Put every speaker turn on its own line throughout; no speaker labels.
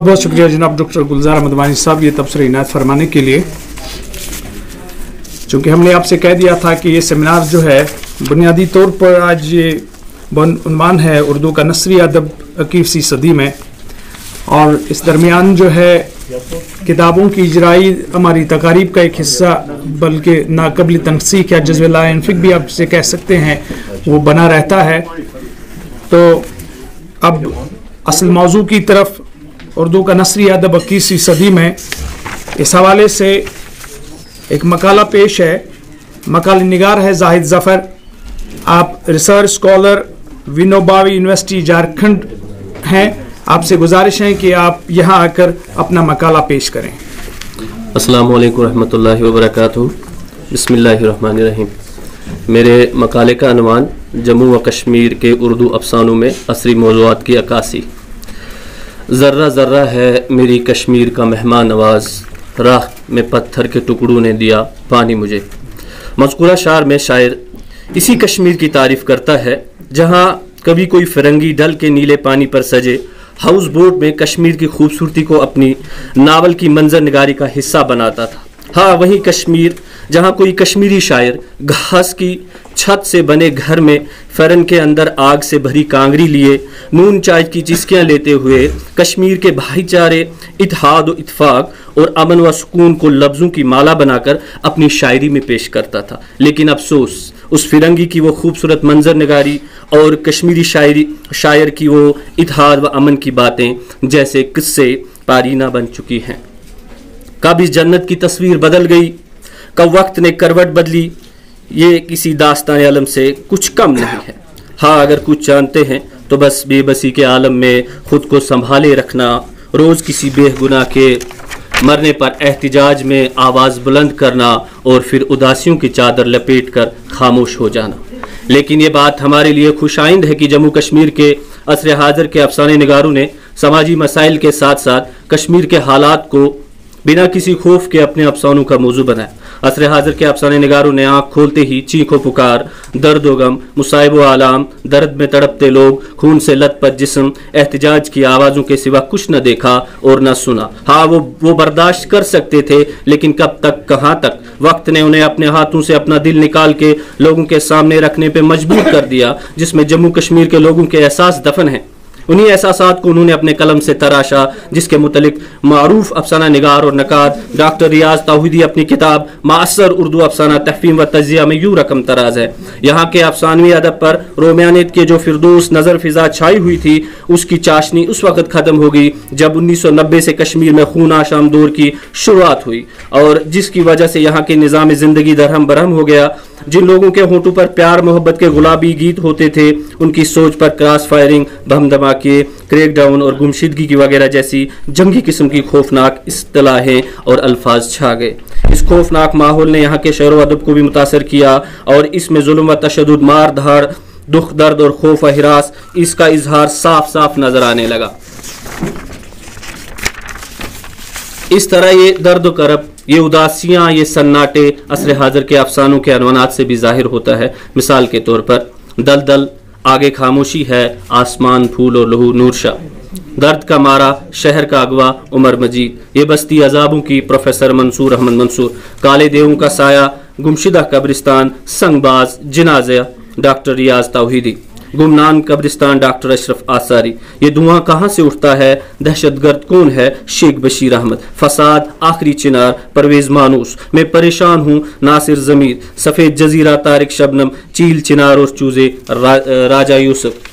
बहुत शुक्रिया जनाब डॉक्टर गुलजार अहमद वानी साहब ये तबसरा इनायत फरमाने के लिए। चूँकि हमने आपसे कह दिया था कि ये सेमिनार जो है बुनियादी तौर पर आज ये उन्वान है उर्दू का नस्री अदब 21वीं सदी में, और इस दरमियान जो है किताबों की इजराई हमारी तकारीब का एक हिस्सा बल्कि नाकबिल तनसीख या जज्बे लाइनफिक भी आपसे कह सकते हैं वो बना रहता है। तो अब असल मौजू की तरफ उर्दू का नस्री अदब 21वीं सदी में, इस हवाले से एक मकाला पेश है। मकाल निगार है जाहिद ज़फ़र। आप research scholar Vinoba university Jharkhand हैं। आपसे गुजारिश है कि आप यहाँ आकर अपना मकाला पेश करें।
अस्सलामु अलैकुम रहमतुल्लाहि व बरकातुहू। बिस्मिल्लाहिर्रहमानिर्रहीम। मेरे मकाले का अनवान जम्मू व कश्मीर के उर्दू अफसानों में असरी मौज़ूआत की अक्कासी। ज़र्रा ज़र्रा है मेरी कश्मीर का मेहमान नवाज, राह में पत्थर के टुकड़ों ने दिया पानी मुझे। मज़कूरा शार में शायर इसी कश्मीर की तारीफ़ करता है जहाँ कभी कोई फिरंगी डल के नीले पानी पर सजे हाउस बोट में कश्मीर की खूबसूरती को अपनी नावल की मंजर निगारी का हिस्सा बनाता था। हाँ, वही कश्मीर जहाँ कोई कश्मीरी शायर घास की छत से बने घर में फरन के अंदर आग से भरी कांगरी लिए नून चाय की चिस्कियाँ लेते हुए कश्मीर के भाईचारे, इत्तेहाद व इत्तेफाक और अमन व सुकून को लफ्ज़ों की माला बनाकर अपनी शायरी में पेश करता था। लेकिन अफसोस, उस फिरंगी की वो खूबसूरत मंजर निगारी और कश्मीरी शायर की वो इत्तेहाद व अमन की बातें जैसे किस्से पारीना बन चुकी हैं। कब इस जन्नत की तस्वीर बदल गई, कब वक्त ने करवट बदली, ये किसी दास्तान आलम से कुछ कम नहीं है। हाँ, अगर कुछ जानते हैं तो बस बेबसी के आलम में खुद को संभाले रखना, रोज़ किसी बेगुनाह के मरने पर एहतिजाज में आवाज़ बुलंद करना और फिर उदासियों की चादर लपेट कर खामोश हो जाना। लेकिन ये बात हमारे लिए खुशाइंद है कि जम्मू कश्मीर के असर हाज़िर के अफसाने निगारों ने समाजी मसाइल के साथ साथ कश्मीर के हालात को बिना किसी खौफ के अपने अफसानों का मौजू बनाया। असर हाज़िर के अफसाने निगारों ने आँख खोलते ही चीखो पुकार, दर्द व गम, मुसाइब व आलाम, दर्द में तड़पते लोग, खून से लथपथ जिस्म, एहतिजाज की आवाज़ों के सिवा कुछ न देखा और न सुना। हाँ, वो बर्दाश्त कर सकते थे, लेकिन कब तक, कहाँ तक। वक्त ने उन्हें अपने हाथों से अपना दिल निकाल के लोगों के सामने रखने पर मजबूर कर दिया, जिसमें जम्मू कश्मीर के लोगों के एहसास दफन हैं। उन्हीं एहसासात को उन्होंने अपने कलम से तराशा, जिसके मुतलिक मारूफ अफसाना निगार और नकाद डॉक्टर रियाज ताहिदी अपनी किताब मासर उर्दू अफसाना तहफीम व तजिया में यूं रकम तराज है। यहाँ के अफसानवी अदब पर रोमानियत के जो फिरदौस नज़र फिजा छाई हुई थी, उसकी चाशनी उस वक्त ख़त्म हो गई जब 1990 से कश्मीर में खून आशाम दौर की शुरुआत हुई, और जिसकी वजह से यहाँ के निज़ाम ज़िंदगी दरहम बरहम हो गया। जिन लोगों के होठों पर प्यार मोहब्बत के गुलाबी गीत होते थे, उनकी सोच पर क्रॉस फायरिंग, बम धमाके, क्रैकडाउन और गुमशुदगी की वगैरह जैसी जंगी किस्म की खौफनाक इस्तिलाहें और अल्फाज छा गए। इस खौफनाक माहौल ने यहाँ के शेर व अदब को भी मुतासर किया, और इसमें जुल्म व तशद्दुद, मार धाड़, दुख दर्द और खौफ व हिरास, इसका इजहार साफ साफ नजर आने लगा। इस तरह ये दर्द व करब, ये उदासियाँ, ये सन्नाटे असर हाज़िर के अफसानों के अनवानात से भी जाहिर होता है। मिसाल के तौर पर दलदल, आगे खामोशी है, आसमान फूल और लहू नूरशा, दर्द का मारा, शहर का अगवा उमर मजीद, ये बस्ती अजाबों की प्रोफेसर मंसूर अहमद मंसूर, काले देवों का साया, गुमशुदा कब्रिस्तान, संगबाज जिनाज़ा डॉक्टर रियाज ताहिदी, गुमनान कब्रिस्तान डॉक्टर अशरफ आसारी, ये धुआं कहाँ से उठता है, दहशतगर्द कौन है, शेख बशीर अहमद, फसाद, आखिरी चिनार, परवेज़ मानूस, मैं परेशान हूँ, नासिर ज़मीर, सफ़ेद जजीरा, तारिक शबनम, चील चिनार और चूज़े, राजा यूसुफ।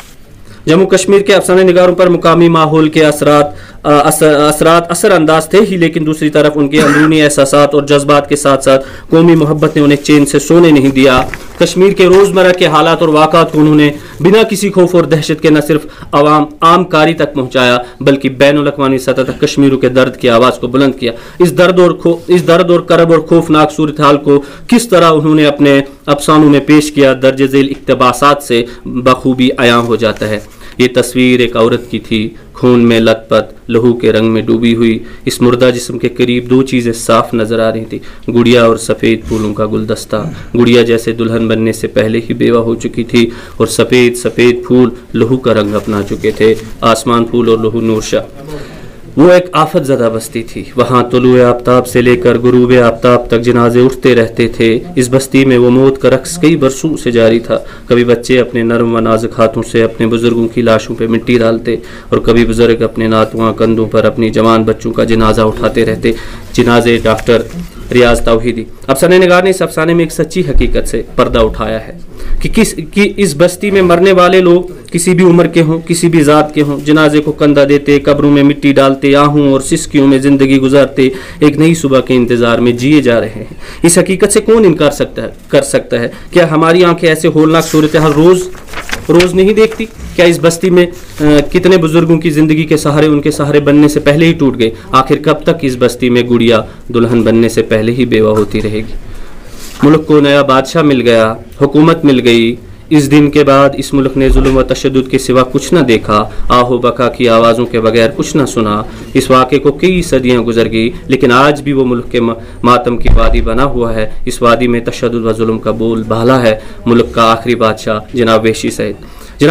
जम्मू कश्मीर के अफसाने निगारों पर मुकामी माहौल के असरात असर अंदाज थे ही, लेकिन दूसरी तरफ उनके अंदरूनी एहसासात और जज्बात के साथ साथ कौमी मोहब्बत ने उन्हें चैन से सोने नहीं दिया। कश्मीर के रोज़मर्रा के हालात और वाक़ात को उन्होंने बिना किसी खौफ और दहशत के न सिर्फ आम कारी तक पहुँचाया, बल्कि बैनुल अक़वामी सतह तक कश्मीरियों के दर्द की आवाज़ को बुलंद किया। इस दर्द और करब और खौफनाक सूरत हाल को किस तरह उन्होंने अपने अफसानों में पेश किया, दर्ज झेल इक़्तिबासात से बखूबी अयां हो जाता है। ये तस्वीर एक औरत की थी, खून में लथपथ, लहू के रंग में डूबी हुई। इस मुर्दा जिस्म के करीब दो चीज़ें साफ नजर आ रही थी, गुड़िया और सफ़ेद फूलों का गुलदस्ता। गुड़िया जैसे दुल्हन बनने से पहले ही बेवा हो चुकी थी, और सफ़ेद फूल लहू का रंग अपना चुके थे, आसमान फूल और लहू नूरशा। वो एक आफत ज़दा बस्ती थी। वहाँ तुलुए आफ्ताब से लेकर गुरूब आफ्ताब तक जनाजे उठते रहते थे। इस बस्ती में वो मौत का रक्स कई बरसों से जारी था। कभी बच्चे अपने नरम व नाजुक हाथों से अपने बुज़ुर्गों की लाशों पर मिट्टी डालते और कभी बुज़ुर्ग अपने नातुआ कंधों पर अपनी जवान बच्चों का जनाजा उठाते रहते। जनाजे डॉक्टर रियाज तौहीदी अफसाने निगार ने इस अफसाने में एक सच्ची हकीकत से पर्दा उठाया है कि इस बस्ती में मरने वाले लोग किसी भी उम्र के हों, किसी भी ज़ात के हों, जनाजे को कंधा देते, कब्रों में मिट्टी डालते, आहूं और सिसकियों में ज़िंदगी गुजारते एक नई सुबह के इंतज़ार में जिए जा रहे हैं। इस हकीकत से कौन इनकार कर सकता है? क्या हमारी आंखें ऐसे होलनाक सूरत हाल रोज़ नहीं देखती? क्या इस बस्ती में कितने बुजुर्गों की ज़िंदगी के सहारे उनके सहारे बनने से पहले ही टूट गए? आखिर कब तक इस बस्ती में गुड़िया दुल्हन बनने से पहले ही बेवा होती रहेगी? मुल्क को नया बादशाह मिल गया, हुकूमत मिल गई। इस दिन के बाद इस मुल्क ने जुल्म व तशद्दुद के सिवा कुछ न देखा, आहो बका की आवाज़ों के बगैर कुछ न सुना। इस वाक़े को कई सदियाँ गुजर गई, लेकिन आज भी वो मुल्क के मातम की वादी बना हुआ है। इस वादी में तशद्दुद व जुल्म का बोल बाला है। मुल्क का आखिरी बादशाह जनाब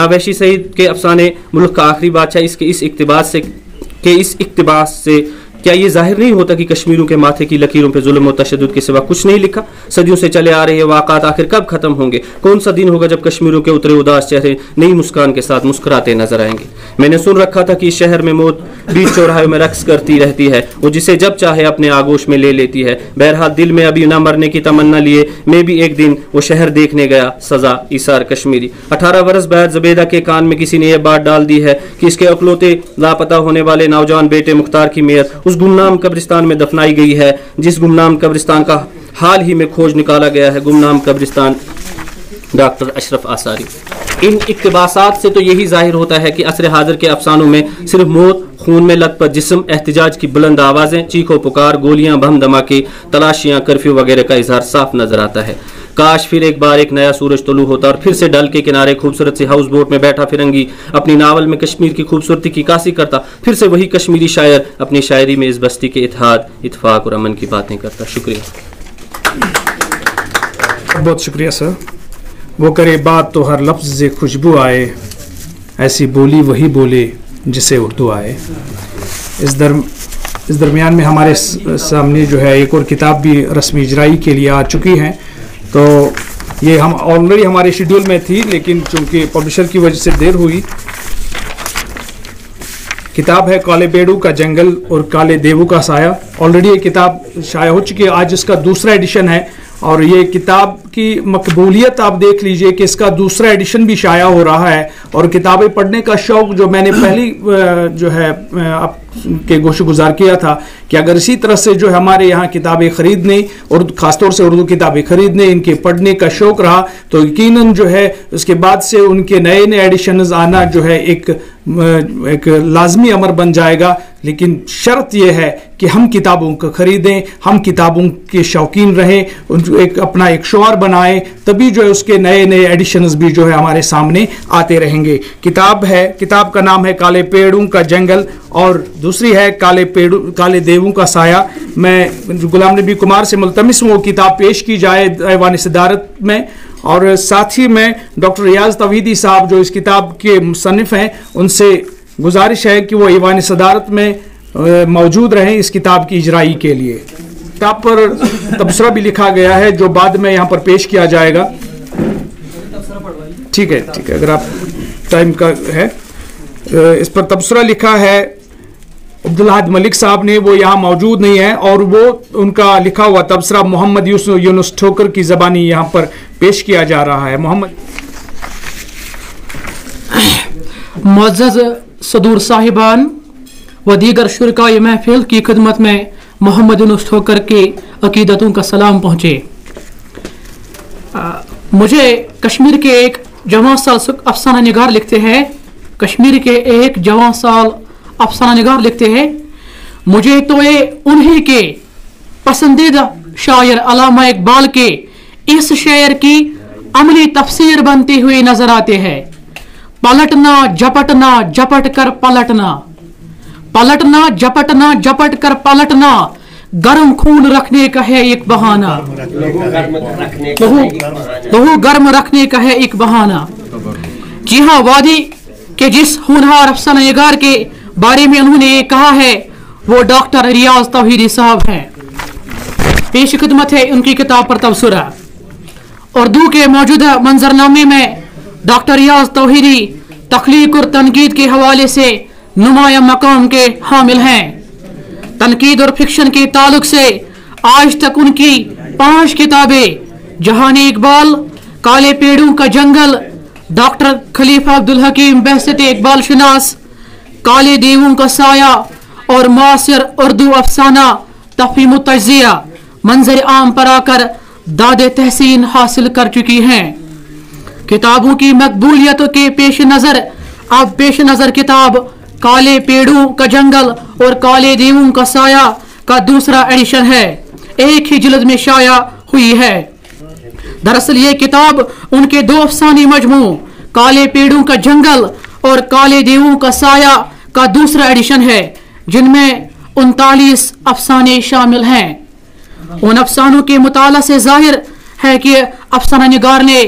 वहशी सईद के अफसाने मुल्क का आखिरी बादशाह इस इक्तिबास से क्या ये जाहिर नहीं होता कि कश्मीरों के माथे की लकीरों पर जुल्म और तशद्दुद के सिवा कुछ नहीं लिखा? सदियों से चले आ रहे वाक़ात आखिर कब ख़त्म होंगे? कौन सा दिन होगा जब कश्मीरों के उतरे उदास चेहरे नई मुस्कान के साथ मुस्कुराते नजर आएंगे? मैंने सुन रखा था कि इस शहर में मौत बीच चौराहे में रक्स करती रहती है, वो जिसे जब चाहे अपने आगोश में ले लेती है। बहरहाल दिल में अभी न मरने की तमन्ना लिए मैं भी एक दिन वो शहर देखने गया। सज़ा ईसार कश्मीरी। 18 बरस बाद ज़ुबैदा के कान में किसी ने यह बात डाल दी है कि इसके अकलौते लापता होने वाले नौजवान बेटे मुख्तार की मेयत उस गुमनाम कब्रिस्तान में दफनाई गई है जिस गुमनाम कब्रिस्तान का हाल ही में खोज निकाला गया है। गुमनाम कब्रिस्तान डॉक्टर अशरफ आसारी। इन इक्तिबासात से तो यही जाहिर होता है कि असर हाजिर के अफसानों में सिर्फ मौत, खून में लथपथ जिस्म, एहतिजाज की बुलंद आवाज़ें, चीखो पुकार, गोलियां, बम धमाके, तलाशियां, कर्फ्यू वगैरह का इजहार साफ नजर आता है। काश फिर एक बार एक नया सूरज तुलू होता और फिर से डल के किनारे खूबसूरत सी हाउस बोट में बैठा फिरंगी अपनी नावल में कश्मीर की खूबसूरती की कासी करता। फिर से वही कश्मीरी शायर अपनी शायरी में इस बस्ती के इत्तेहाद, इत्तफाक और अमन की बातें करता। शुक्रिया।
बहुत शुक्रिया सर। वो करे बात तो हर लफ्ज़ से खुशबू आए, ऐसी बोली वही बोले जिसे उर्दू आए। इस दरमियान में हमारे सामने जो है एक और किताब भी रस्मी इजराई के लिए आ चुकी हैं। तो ये हम ऑलरेडी हमारे शेड्यूल में थी, लेकिन चूंकि पब्लिशर की वजह से देर हुई। किताब है काले पेड़ों का जंगल और काले देवों का साया। ऑलरेडी ये किताब शाया हो चुकी है, आज इसका दूसरा एडिशन है। और ये किताब की मकबूलियत आप देख लीजिए कि इसका दूसरा एडिशन भी शाया हो रहा है। और किताबें पढ़ने का शौक़ जो मैंने पहली जो है आपके गोशुगुजार किया था कि अगर इसी तरह से जो है हमारे यहाँ किताबें ख़रीदने और ख़ासतौर से उर्दू किताबें ख़रीदने, इनके पढ़ने का शौक़ रहा तो यकीनन जो है उसके बाद से उनके नए नए एडिशन्स आना जो है एक लाजमी अमर बन जाएगा। लेकिन शर्त यह है कि हम किताबों को ख़रीदें, हम किताबों के शौकीन रहें, अपना एक शौर बनाएं, तभी जो है उसके नए नए एडिशन्स भी जो है हमारे सामने आते रहेंगे। किताब का नाम है काले पेड़ों का जंगल और दूसरी है काले देवों का साया। मैं गुलाम नबी कुमार से मुल्तमिस हूँ वो किताब पेश की जाए ऐवान सदारत में। और साथ ही में डॉक्टर रियाज तौहीदी साहब जो इस किताब के मुसन्निफ हैं, उनसे गुजारिश है कि वो ऐवान सदारत में मौजूद रहें इस किताब की इजराई के लिए। किताब पर तबसरा भी लिखा गया है जो बाद में यहाँ पर पेश किया जाएगा। ठीक है, अगर आप टाइम का है, इस पर तबसरा लिखा है अब्दुल्लाह मलिक साहब ने, वो यहाँ मौजूद नहीं है। और वो उनका लिखा हुआ तबसरा मोहम्मद यूनुस ठोकर की ज़बानी यहाँ पर पेश किया जा रहा है। मोहम्मद
मुअज़्ज़ज़ सदूर साहिबान व दीगर शुरकाए महफिल की खिदमत में मोहम्मद यूनुस ठोकर के अकीदतों का सलाम पहुँचे। मुझे कश्मीर के एक जवान साल अफसाना निगार लिखते हैं, अफसाना निगार लिखते हैं, मुझे तो ये उन्हीं के पसंदीदा शायर अल्लामा इकबाल के इस शेर की अमली तफसीर बनती हुई नजर आते हैं। पलटना झपटना झपट कर पलटना, पलटना झपटना झपट कर पलटना, गर्म खून रखने का है एक बहाना, लहू गर्म रखने का है एक बहाना। जी हाँ, वादी के जिस होनहार अफसाना निगार के बारे में उन्होंने ये कहा है वो डॉक्टर रियाज तौहीदी साहब हैं। पेश खिदमत है उनकी किताब पर तबसरा। उर्दू के मौजूदा मंजरनामे में डॉक्टर रियाज तौहीदी तख्लीक और तनकीद के हवाले से नुमाया मकाम के हामिल हैं। तनकीद और फिक्शन के ताल्लुक से आज तक उनकी 5 किताबें जहानी इकबाल, काले पेड़ों का जंगल, डॉक्टर खलीफा अब्दुल हकीम बहसत इकबाल शनास, काले देवों का साया और मासिर उर्दू अफसाना तफहीम तज्जिया मंजर आम पर आकर दादे तहसीन हासिल कर चुकी हैं। किताबों की मकबूलियत के पेश नज़र किताब काले पेड़ों का जंगल और काले देवों का साया का दूसरा एडिशन है, एक ही जिल्द में शाया हुई है। दरअसल ये किताब उनके 2 अफसानी मजमू काले पेड़ों का जंगल और काले देवों का साया का दूसरा एडिशन है, जिनमें 39 अफसाने शामिल हैं। उन अफसानों के मुताला से जाहिर है कि अफसाना निगार ने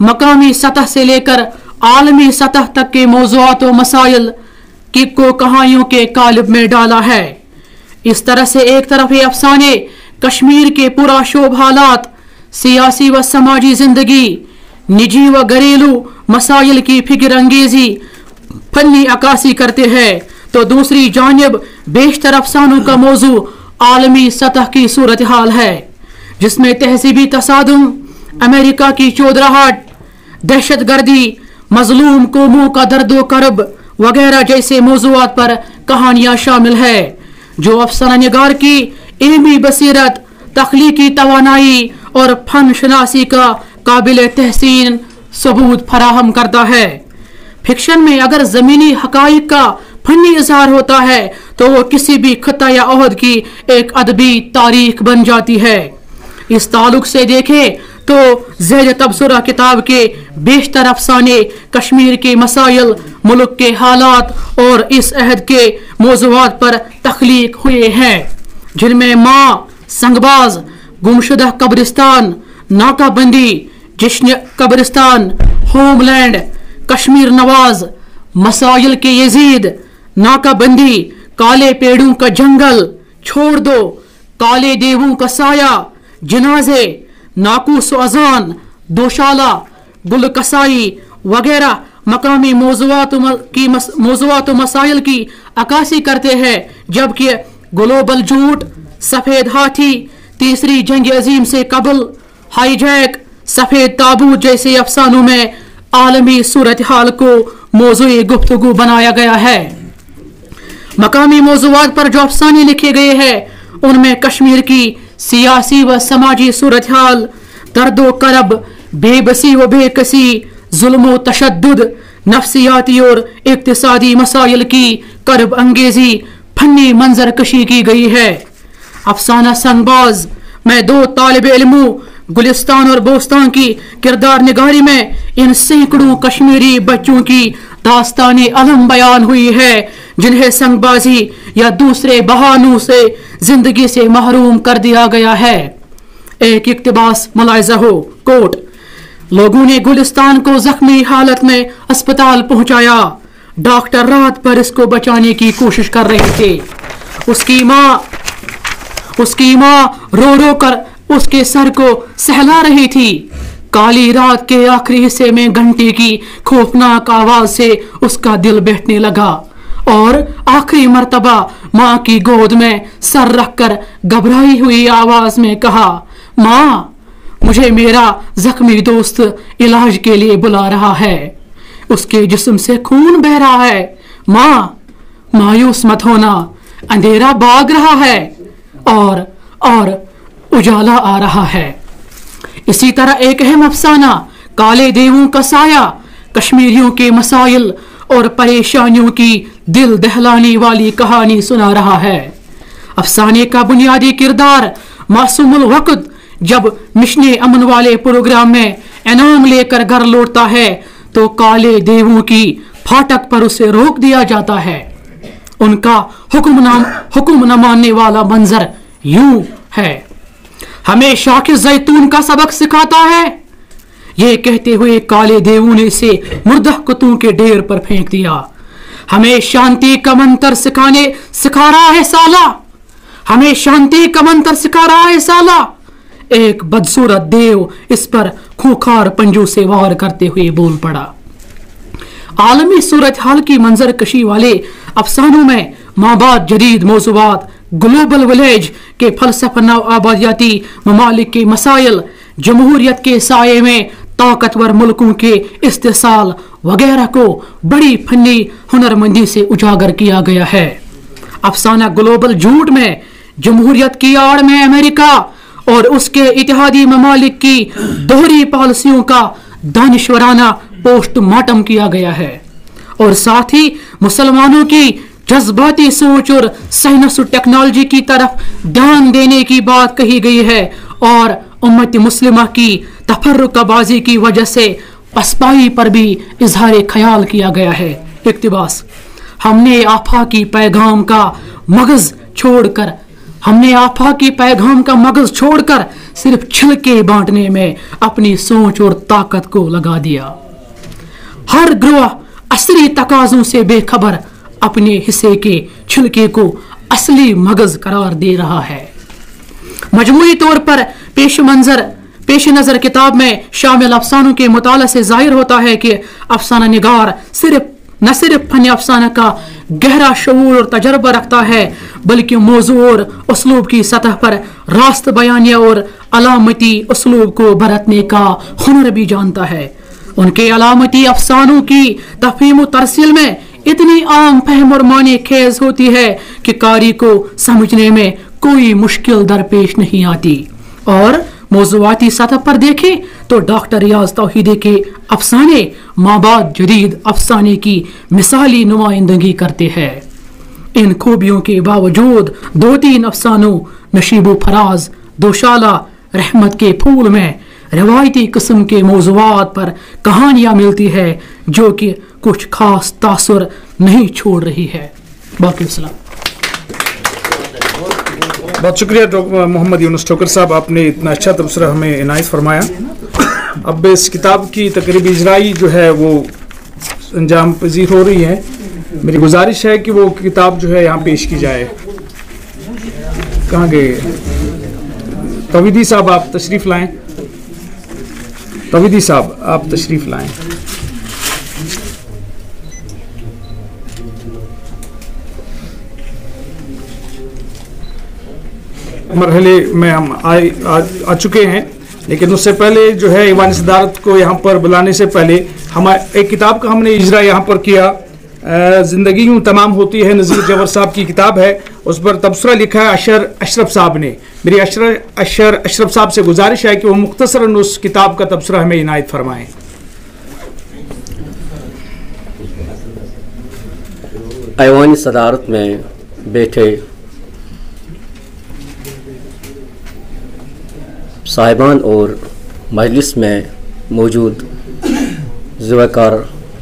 मकामी सतह से लेकर आलमी सतह तक के मौज़ूआत व मसाइल को कहानियों के कालिब में डाला है। इस तरह से एक तरफ ये अफसाने कश्मीर के पुरशोभ हालात, सियासी व समाजी जिंदगी, निजी व घरेलू मसाइल की फिक्र अंगेजी फन्नी अक्कासी करते हैं, तो दूसरी जानिब बेशतर अफसानों का मौजू आलमी सतह की सूरत हाल है, जिसमें तहजीबी तसादुम, अमेरिका की चौधराहट, दहशत गर्दी, मजलूम कौमों का दर्दो करब वगैरह जैसे मौज़ूआत पर कहानियां शामिल है, जो अफसाना निगार की इल्मी बसीरत, तख्लीकी तवानाई और फन शनासी का काबिल तहसीन सबूत फराहम करता है। फिक्शन में अगर ज़मीनी हकाइक का फनी इजहार होता है तो वो किसी भी खत्ता या ओहद की एक अदबी तारीख बन जाती है। इस ताल्लुक से देखें तो ज़ेर तबसरा किताब के बेशतर अफसाने कश्मीर के मसाइल, मुल्क के हालात और इस अहद के मौज़ूआत पर तख्लीक हुए हैं, जिनमें माँ, संगबाज, गुमशुदा कब्रिस्तान, नाकाबंदी, जिश्न कब्रिस्तान, होमलैंड, कश्मीर नवाज, मसाइल के यजीद, नाकाबंदी, काले पेड़ों का जंगल, छोड़ दो, काले देवों का साया, जनाजे, नाकूस अजान, दोशाला, गुलकसाई वगैरह मकामी मौज़ूआत मसाइल की अक्कासी करते हैं, जबकि ग्लोबल झूठ, सफ़ेद हाथी, तीसरी जंग अजीम से कबल, हाईजैक, सफ़ेद ताबूत जैसे अफसानों में आलमी सूरत हाल को मौज़ूई गुफ्तगू बनाया गया है। मकामी मौज़ूआत पर जो अफसाने लिखे गए हैं उनमें कश्मीर की सियासी व समाजी सूरत हाल, दर्दो करब, बेबसी व बेकसी, जुल्म व तशद्दुद, नफ्सियाती और इक्तिसादी मसाइल की करब अंगेजी फन्नी मंजर कशी की गई है। अफसाना संगबाज में 2 तालिब इल्मों गुलिस्तान और बोस्तान की किरदार निगारी में इन सैकड़ों कश्मीरी बच्चों की दास्तानी अलम बयान हुई है, जिन्हें संगबाजी या दूसरे बहानों से जिंदगी से महरूम कर दिया गया है। एक इक्तिबास मुलाहिजा हो, कोट, लोगों ने गुलिस्तान को जख्मी हालत में अस्पताल पहुंचाया, डॉक्टर रात पर इसको बचाने की कोशिश कर रहे थे। उसकी माँ रो रो कर उसके सर को सहला रही थी। काली रात के आखिरी हिस्से में घंटे की खौफनाक आवाज से उसका दिल बैठने लगा और आखिरी मर्तबा माँ की गोद में सर रखकर घबराई हुई आवाज में कहा, माँ, मुझे मेरा जख्मी दोस्त इलाज के लिए बुला रहा है, उसके जिस्म से खून बह रहा है। माँ, मायूस मत होना, अंधेरा भाग रहा है और उजाला आ रहा है। इसी तरह एक अहम अफसाना काले देवों का साया कश्मीरियों के मसाइल और परेशानियों की दिल दहलाने वाली कहानी सुना रहा है। अफसाने का बुनियादी किरदार मासूमुल वक्त जब मिशन अमन वाले प्रोग्राम में इनाम लेकर घर लौटता है तो काले देवों की फाटक पर उसे रोक दिया जाता है। उनका हुक्म न मानने वाला मंजर यूं है, हमें शाखिस जैतून का सबक सिखाता है। ये कहते हुए काले देवों ने इसे मुर्दा कुत्तों के ढेर पर फेंक दिया। हमें शांति का मंत्र सिखा रहा है साला, हमें शांति का मंत्र सिखा रहा है साला। एक बदसूरत देव इस पर खूंखार पंजों से वार करते हुए बोल पड़ा। आलमी सूरत हाल की मंजर कशी वाले अफसानों में माबाद जदीद मौज़ूआत, ग्लोबल विलेज के फलसफा नव आबादियाती ममालिक के मसाइल, जमहूरियत के साये में ताकतवर मुल्कों के इस्तेसाल वगैरह को बड़ी फनी हुनरमंदी से उजागर किया गया है। अफसाना ग्लोबल झूठ में जमहूरियत की आड़ में अमेरिका और उसके इत्तेहादी ममालिक की दोहरी पॉलिसियों का दानिशवराना पोस्टमार्टम किया गया है और साथ ही मुसलमानों की जज्बाती सोच और साइंस और टेक्नोलॉजी की तरफ ध्यान देने की बात कही गई है और उम्मत मुस्लिमा की तफर्रुक़बाज़ी की वजह से पसपाई पर भी इजहार ख्याल किया गया है। इक़्तिबास, हमने आफाकी पैगाम का मगज़ छोड़कर सिर्फ छिलके बांटने में अपनी सोच और ताकत को लगा दिया। हर ग्रोह असली तकाज़ों से बेखबर अपने हिस्से के छिलके को असली मगज़ करार दे रहा है। मजमूई तौर पर पेश नज़र किताब में शामिल अफसानों के मुताला से जाहिर होता है कि अफसाना निगार न सिर्फ फन अफसाना का गहरा शऊर और तजर्बा रखता है बल्कि मौजू और उसलूब की सतह पर रास्त बयानिया और अलामती उसलूब को बरतने का हुनर भी जानता है। उनके अलामती अफसानों की तफहीम व तरसील में इतनी आम फहम और माने खेज होती है कि कारी को समझने में कोई मुश्किल दरपेश नहीं आती। और मौज़ूआती सतह पर देखें तो डॉक्टर रियाज तौहीदी के अफसाने माबाद जदीद अफसाने की मिसाली नुमाइंदगी करते हैं। इन खूबियों के बावजूद 2-3 अफसानों नशीबो फराज, दोशाला, रहमत के फूल में रवायती किस्म के मौज़ूआत पर कहानियाँ मिलती है जो कि कुछ खास तासुर नहीं छोड़ रही है। बाकी सलाम।
बहुत शुक्रिया मोहम्मद यूनुस ठोकर साहब, आपने इतना अच्छा तबसरा हमें इनायत फरमाया। अब इस किताब की तकरीबी इजराई जो है वो अंजाम पजीर हो रही है। मेरी गुजारिश है कि वो किताब जो है यहाँ पेश की जाए। कहाँ गए तौहीदी साहब? आप तशरीफ़ लाएं। तौहीदी साहब आप तशरीफ़ लाएं। मरहले में हम आ चुके हैं, लेकिन उससे पहले जो है ईवान सदारत को यहाँ पर बुलाने से पहले हम एक किताब का हमने इजरा यहाँ पर किया। ज़िंदगी यूँ तमाम होती है, नज़ीर जवर साहब की किताब है। उस पर तबसरा लिखा है अशरफ साहब ने। मेरी अशरफ साहब से गुजारिश है कि वो मुख्तसरन उस किताब का तबसरा हमें इनायत फरमाएँ।
ईवान सदारत में बैठे साहिबान और मजलिस में मौजूद ज़िवाकार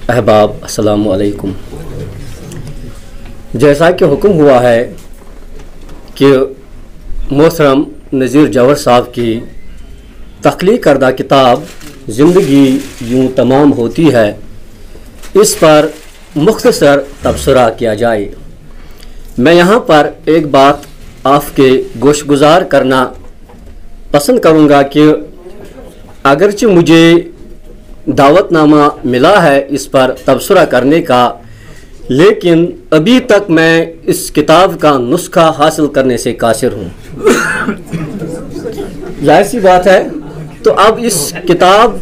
अहबाब, अस्सलामु अलैकुम। जैसा कि हुक्म हुआ है कि मोहतरम नज़ीर जवर साहब की तख्लीक करदा किताब ज़िंदगी यूँ तमाम होती है, इस पर मुख्तसर तबसरा किया जाए। मैं यहाँ पर एक बात आपके गोशगुजार करना पसंद करूँगा कि अगरचे मुझे दावतनामा मिला है इस पर तबसरा करने का, लेकिन अभी तक मैं इस किताब का नुस्खा हासिल करने से कासिर हूँ। जाहिर सी बात है। तो अब इस किताब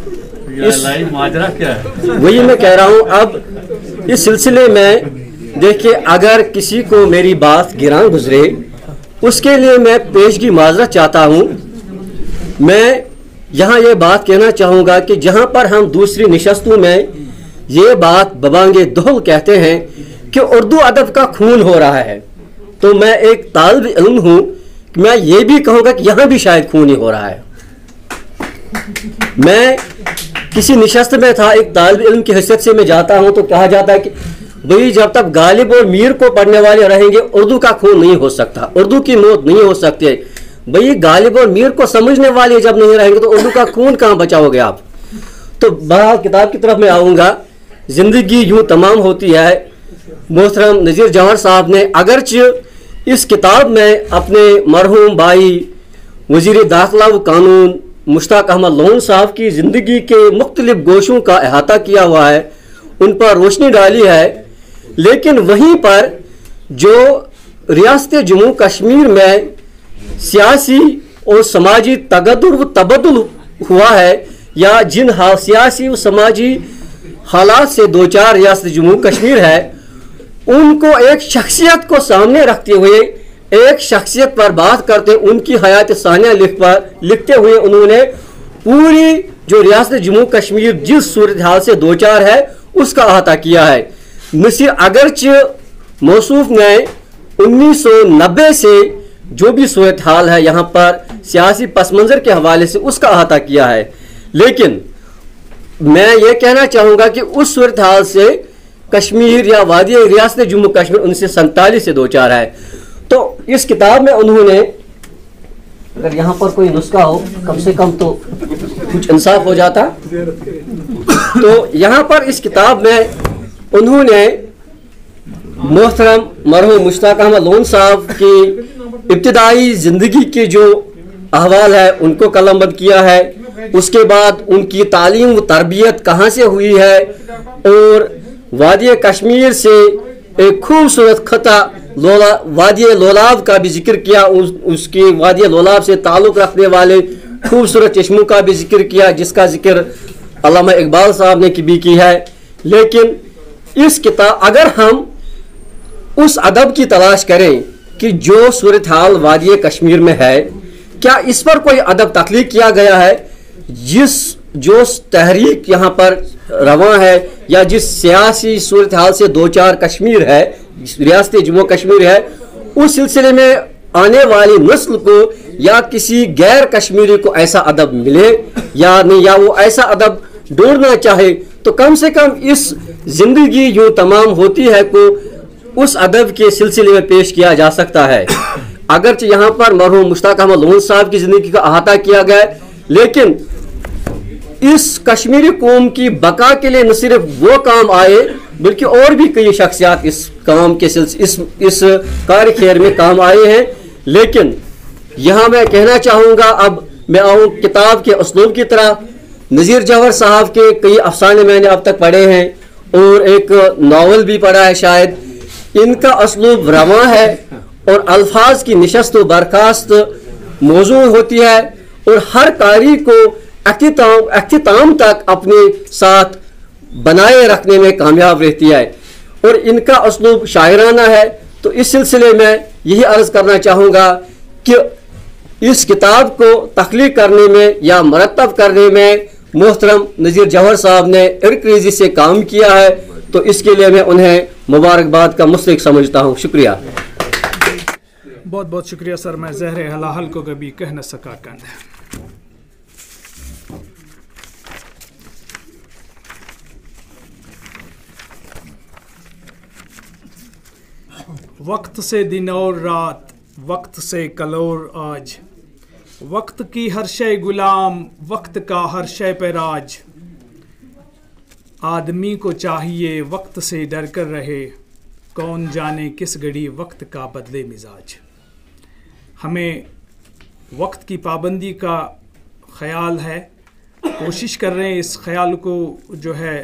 माजरा क्या है वही मैं कह रहा हूँ। अब इस सिलसिले में देखिए, अगर किसी को मेरी बात गिरान गुजरे उसके लिए मैं पेशगी माजरा चाहता हूँ। मैं यहाँ ये बात कहना चाहूँगा कि जहाँ पर हम दूसरी नशस्तों में ये बात बबांगे दोहल कहते हैं कि उर्दू अदब का खून हो रहा है, तो मैं एक तालिब इल्म हूँ, मैं ये भी कहूँगा कि यहाँ भी शायद खून ही हो रहा है। मैं किसी नशस्त में था, एक तालिब इल्म की हैसियत से मैं जाता हूँ तो कहा जाता है कि भाई जब तक गालिब और मीर को पढ़ने वाले रहेंगे उर्दू का खून नहीं हो सकता, उर्दू की मौत नहीं हो सकती। भाई गालिब और मीर को समझने वाले जब नहीं रहेंगे तो उर्दू का खून कहाँ बचाओगे आप। तो बहरहाल किताब की तरफ मैं आऊँगा। ज़िंदगी यूँ तमाम होती है।
मोहतरम नज़ीर जौहर साहब ने अगरचे इस किताब में अपने मरहूम भाई वज़ीर दाखिला व कानून मुश्ताक अहमद लोन साहब की ज़िंदगी के मुख्तलिफ गोशों का अहाता किया हुआ है, उन पर रोशनी डाली है, लेकिन वहीं पर जो रियासत जम्मू कश्मीर में सियासी और समाजी तगदुर व तबदुल हुआ है या जिन सियासी व समाजी हालात से दो चार रियासत जम्मू कश्मीर है, उनको एक शख्सियत को सामने रखते हुए एक शख्सियत पर बात करते उनकी हयात सानिया लिखते हुए उन्होंने पूरी जो रियासत जम्मू कश्मीर जिस सूरत हाल से दो चार है उसका अहाता किया है। नसीर अगरचे मौसूफ ने 1990 से जो भी सूरत हाल है यहाँ पर सियासी पस मंज़र के हवाले से उसका अहाता किया है, लेकिन मैं ये कहना चाहूँगा कि उस सूरत हाल से कश्मीर या वादी रियासत जम्मू कश्मीर 1947 से दो चार है। तो इस किताब में उन्होंने, अगर यहाँ पर कोई नुस्खा हो कम से कम तो कुछ इंसाफ हो जाता, तो यहाँ पर इस किताब में उन्होंने मोहतरम मरहूम मुश्ताक अहमद लोन साहब की इब्तिदाई ज़िंदगी के जो अहवाल है उनको कलमबंद किया है, उसके बाद उनकी तालीम व तरबियत कहाँ से हुई है और वादी कश्मीर से एक खूबसूरत खता वादी लोलाब का भी जिक्र किया, उसकी वादी लोलाब से ताल्लुक़ रखने वाले खूबसूरत चश्मों का भी जिक्र किया जिसका जिक्र अल्लामा इकबाल साहब ने भी की है। लेकिन इस किताब अगर हम उस अदब की तलाश करें कि जो सूरत हाल वादी कश्मीर में है, क्या इस पर कोई अदब तख्लीक किया गया है? जो तहरीक यहाँ पर रवां है या जिस सियासी सूरत हाल से दो चार कश्मीर है, रियासत जम्मू कश्मीर है, उस सिलसिले में आने वाली नस्ल को या किसी गैर कश्मीरी को ऐसा अदब मिले या नहीं, या वो ऐसा अदब ढूंढना चाहे, तो कम से कम इस जिंदगी यूँ तमाम होती है को उस अदब के सिलसिले में पेश किया जा सकता है। अगरचे यहाँ पर मरहूम मुश्ताक अहमद लोन साहब की ज़िंदगी का अहाता किया गया, लेकिन इस कश्मीरी कौम की बका के लिए न सिर्फ वो काम आए बल्कि और भी कई शख्सियात इस काम के इस कार्य खैर में काम आए हैं। लेकिन यहाँ मैं कहना चाहूँगा, अब मैं आऊँ किताब के उसलूब की तरह। नज़ीर जौहर साहब के कई अफसाने मैंने अब तक पढ़े हैं और एक नावल भी पढ़ा है शायद। इनका उसलूब रवां है और अल्फाज की निशस्त व बर्खास्त मौजूद होती है और हर कारी को अख्तिताम तक अपने साथ बनाए रखने में कामयाब रहती है और इनका उसलूब शायराना है। तो इस सिलसिले में यही अर्ज़ करना चाहूँगा कि इस किताब को तख्लीक करने में या मरतब करने में मोहतरम नज़ीर जौहर साहब ने इरकरेज़ी से काम किया है, तो इसके लिए मैं उन्हें मुबारकबाद का मुस्तहिक समझता हूँ। शुक्रिया।
बहुत बहुत शुक्रिया सर। मैं ज़हरे हलाहल को कभी कह न सका कंद। वक्त से दिन और रात, वक्त से कल और आज, वक्त की हर शय गुलाम, वक्त का हर शय पे राज। आदमी को चाहिए वक्त से डर कर रहे, कौन जाने किस घड़ी वक्त का बदले मिजाज। हमें वक्त की पाबंदी का ख्याल है, कोशिश कर रहे हैं इस ख्याल को जो है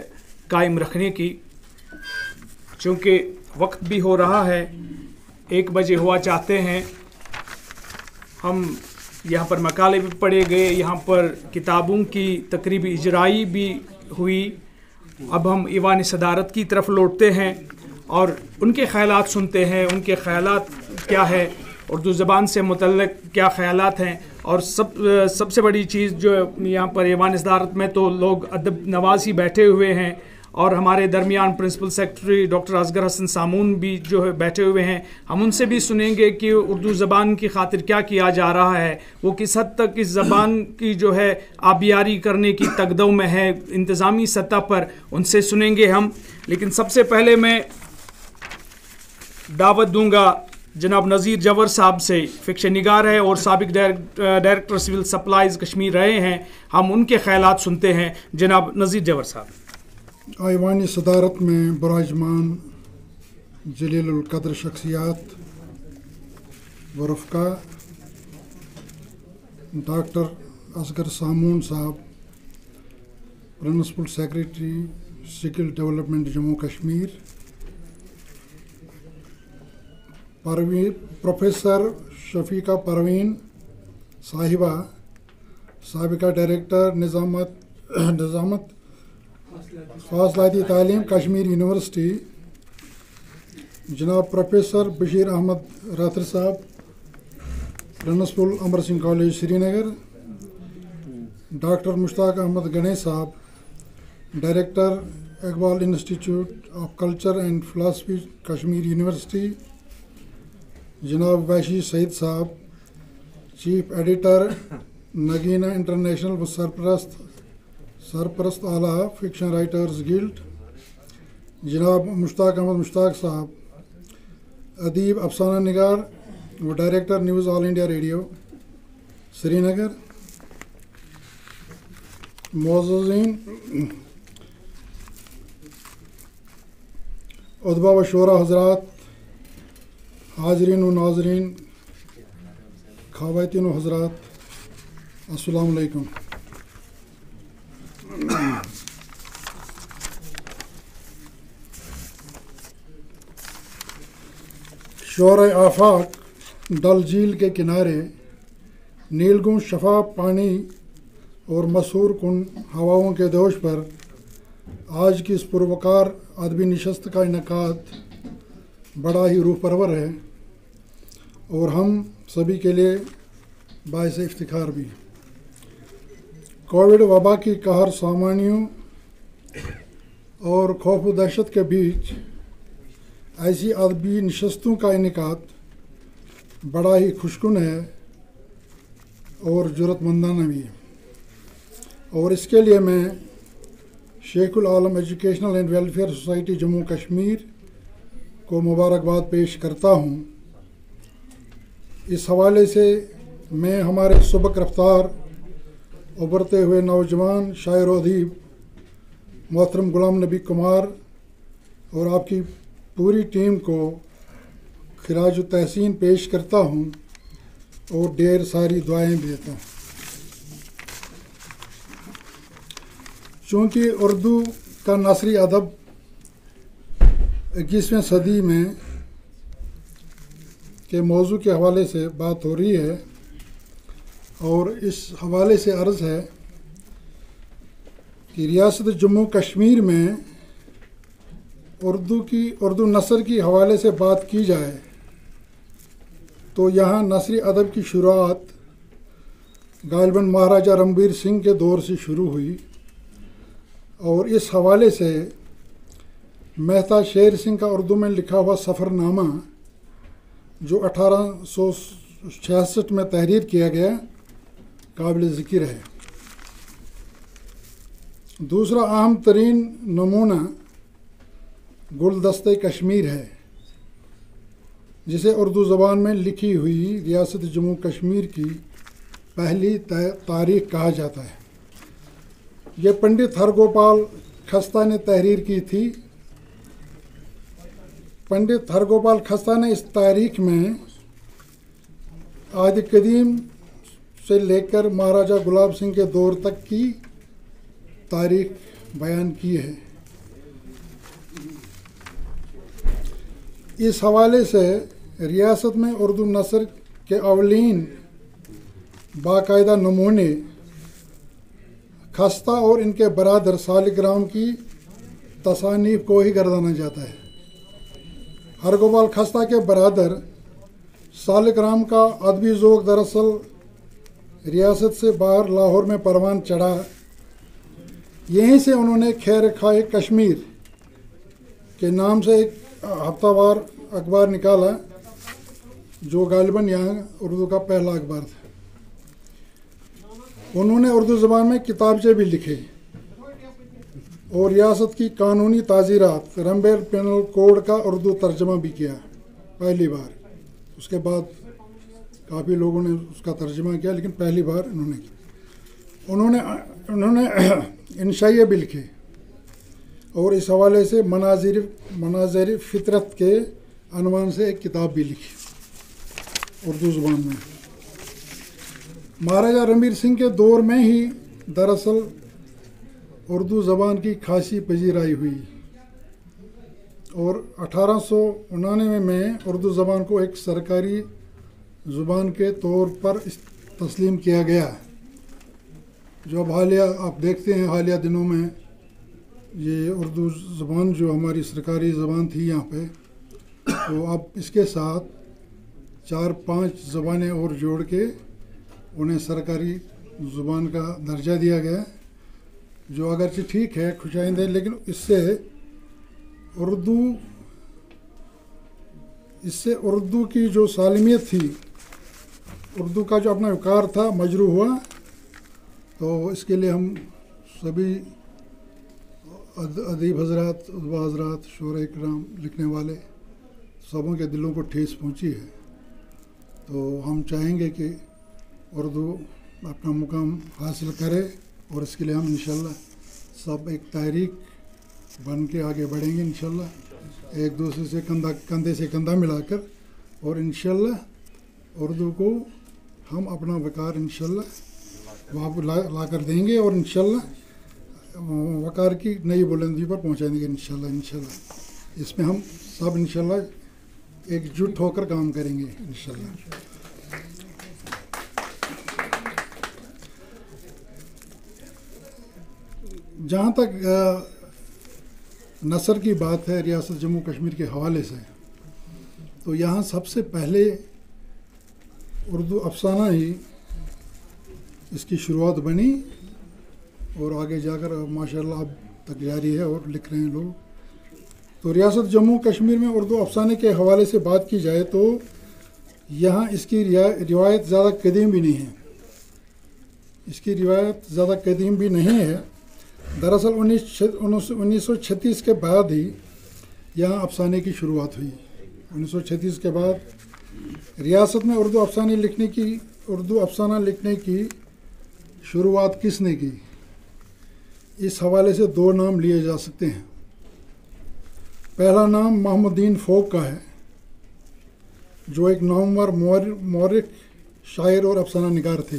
कायम रखने की, चूँकि वक्त भी हो रहा है, 1 बजे हुआ चाहते हैं। हम यहाँ पर मकाले भी पढ़े गए, यहाँ पर किताबों की तकरीबी इजराई भी हुई। अब हम ईवान सदारत की तरफ लौटते हैं और उनके ख़यालात सुनते हैं, उनके ख़यालात क्या है, उर्दू ज़बान से मुतल्लिक़ क्या ख़यालात हैं। और सबसे बड़ी चीज़ जो यहाँ पर ईवान सदारत में तो लोग अदब नवाज़ ही बैठे हुए हैं और हमारे दरमियान principal secretary doctor Asgar Hasan Samoon भी जो है बैठे हुए हैं। हम उनसे भी सुनेंगे कि उर्दू ज़बान की खातिर क्या किया जा रहा है, वो किस हद तक इस ज़बान की जो है आबियारी करने की तकदो में है इंतज़ामी सतह पर, उनसे सुनेंगे हम। लेकिन सबसे पहले मैं दावत दूंगा जनाब नज़ीर जौहर साहब से, फ़िक्शन निगार है और साबिक डायरेक्टर सिविल सप्लाईज़ कश्मीर रहे हैं। हम उनके ख़यालात सुनते हैं। जनाब नज़ीर जौहर साहब।
ईवानी सदारत में बराजमान जलीलुल कद्र शख्सियात व रफ़का डॉक्टर असगर सामून साहब, principal secretary skill development Jammu Kashmir, professor Shafiqa Parveen साहिबा, साबिका डायरेक्टर निज़ामत फासलाती तालीम कश्मीर यूनिवर्सिटी, जनाब प्रोफेसर बशीर अहमद राथर साहब, principal Amar Singh college Srinagar, doctor Mushtaq Ahmad Ganie साहब, director Iqbal institute of culture and philosophy Kashmir university, जनाब वैशी सईद साहब, चीफ एडिटर नगीना इंटरनेशनल व सरपरस्त आला फिक्शन राइटर्स गिल्ड, जनाब मुश्ताक अहमद मुश्ताक साहब, अदीब अफसाना निगार व director news all India radio Srinagar, मोअज़्ज़ीन उदबा व शोरा हज़रात, हाज़रीन व नाज़रीन, ख़वातीन व हज़रात, अस्सलामु अलैकुम। शोर आफाक डल झील के किनारे नीलगुम शफाफ पानी और मशहूर कुन हवाओं के दोष पर आज की इस पुरवकार अदबी नशस्त का इनेकाद बड़ा ही रूह परवर है और हम सभी के लिए बाइस इफ्तिखार भी। कोविड वबा की कहर सामानियों और खौफ व दहशत के बीच ऐसी अदबी नशस्तों का इनेकाद बड़ा ही खुशकुन है और ज़रूरतमंदाना भी, और इसके लिए मैं Sheikhul Alam educational and welfare society Jammu Kashmir को मुबारकबाद पेश करता हूँ। इस हवाले से मैं हमारे सबक रफ्तार उभरते हुए नौजवान शायर व अदीब मोहतरम गुलाम नबी कुमार और आपकी पूरी टीम को खिराज तहसीन पेश करता हूँ और ढेर सारी दुआएं भी देता हूँ। चूँकि उर्दू का नसरी अदब 21वीं सदी में के मौजू के हवाले से बात हो रही है और इस हवाले से अर्ज़ है कि रियासत जम्मू कश्मीर में उर्दू नसर की हवाले से बात की जाए तो यहाँ नसरी अदब की शुरुआत गालिबन महाराजा रणबीर सिंह के दौर से शुरू हुई और इस हवाले से मेहता शेर सिंह का उर्दू में लिखा हुआ सफ़रनामा जो 1866 में तहरीर किया गया काबिल ज़िक्र है। दूसरा अहम तरीन नमूना गुलदस्ते कश्मीर है जिसे उर्दू ज़बान में लिखी हुई रियासत जम्मू कश्मीर की पहली तारीख कहा जाता है। ये पंडित हरगोपाल खस्ता ने तहरीर की थी। पंडित हरगोपाल खस्ता ने इस तारीख में आदि कदीम से लेकर महाराजा गुलाब सिंह के दौर तक की तारीख बयान की है। इस हवाले से रियासत में उर्दू नसर के अवलीन बाकायदा नमूने खस्ता और इनके बरादर सालिग्राम की तसानीफ को ही गर्दाना जाता है। हरगोपाल खस्ता के बरादर सालिग्राम का अदबी ज़ौक़ दरअसल रियासत से बाहर लाहौर में परवान चढ़ा। यहीं से उन्होंने खैर खाए कश्मीर के नाम से एक हफ्तावार अखबार निकाला जो गालिबन यहाँ उर्दू का पहला अखबार था। उन्होंने उर्दू ज़बान में किताबचे भी लिखे और रियासत की कानूनी ताज़ीरात रंबेल पेनल कोड का उर्दू तर्जमा भी किया पहली बार। उसके बाद काफ़ी लोगों ने उसका तर्जमा किया लेकिन पहली बार इन्होंने किया। उन्होंने इंशाइये भी लिखे और इस हवाले से मनाज़िर फ़ितरत के अनवान से एक किताब भी लिखी उर्दू ज़ुबान में। महाराजा रणबीर सिंह के दौर में ही दरअसल उर्दू ज़बान की खासी पजीराई हुई और 1899 में उर्दू ज़बान को एक सरकारी ज़ुबान के तौर पर तस्लीम किया गया। जो अब हालिया आप देखते हैं, हालिया दिनों में ये उर्दू ज़बान जो हमारी सरकारी ज़बान थी यहाँ पे, तो अब इसके साथ 4-5 ज़बानें और जोड़ के उन्हें सरकारी ज़ुबान का दर्जा दिया गया, जो अगरचे ठीक है, खुशाइंद है, लेकिन इससे उर्दू की जो सालमियत थी, उर्दू का जो अपना वक़ार था, मजरू हुआ। तो इसके लिए हम सभी अदीब हज़रात, उदबा हज़रात, शोरा इकराम, लिखने वाले सबों के दिलों को ठेस पहुंची है। तो हम चाहेंगे कि उर्दू अपना मुकाम हासिल करे और इसके लिए हम इंशाल्लाह सब एक तहरीक बन के आगे बढ़ेंगे इंशाल्लाह, एक दूसरे से कंधे से कंधा मिलाकर, और इंशाल्लाह उर्दू को हम अपना वक़ार इंशाल्लाह वहाँ पर ला कर देंगे और इंशाल्लाह वक़ार की नई बुलंदी पर पहुँचा देंगे इंशाल्लाह। इसमें हम सब इंशाल्लाह एकजुट होकर काम करेंगे इंशाल्लाह। जहाँ तक नसर की बात है रियासत जम्मू कश्मीर के हवाले से, तो यहाँ सबसे पहले उर्दू अफसाना ही इसकी शुरुआत बनी और आगे जाकर माशाल्लाह अब तक जारी है और लिख रहे हैं लोग। तो रियासत जम्मू कश्मीर में उर्दू अफसाने के हवाले से बात की जाए तो यहाँ इसकी रिवायत ज़्यादा कदीम भी नहीं है, इसकी रिवायत ज़्यादा कदीम भी नहीं है। दरअसल 1936 के बाद ही यहाँ अफसाने की शुरुआत हुई। 1936 के बाद रियासत में उर्दू अफसाना लिखने की शुरुआत किसने की, इस हवाले से 2 नाम लिए जा सकते हैं। पहला नाम मोहम्मदीन फ़ोक का है, जो एक नामवर मौरिख, शायर और अफसाना निगार थे।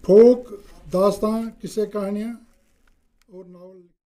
फ़ोक दास्तां, किस्से, कहानियाँ और नावल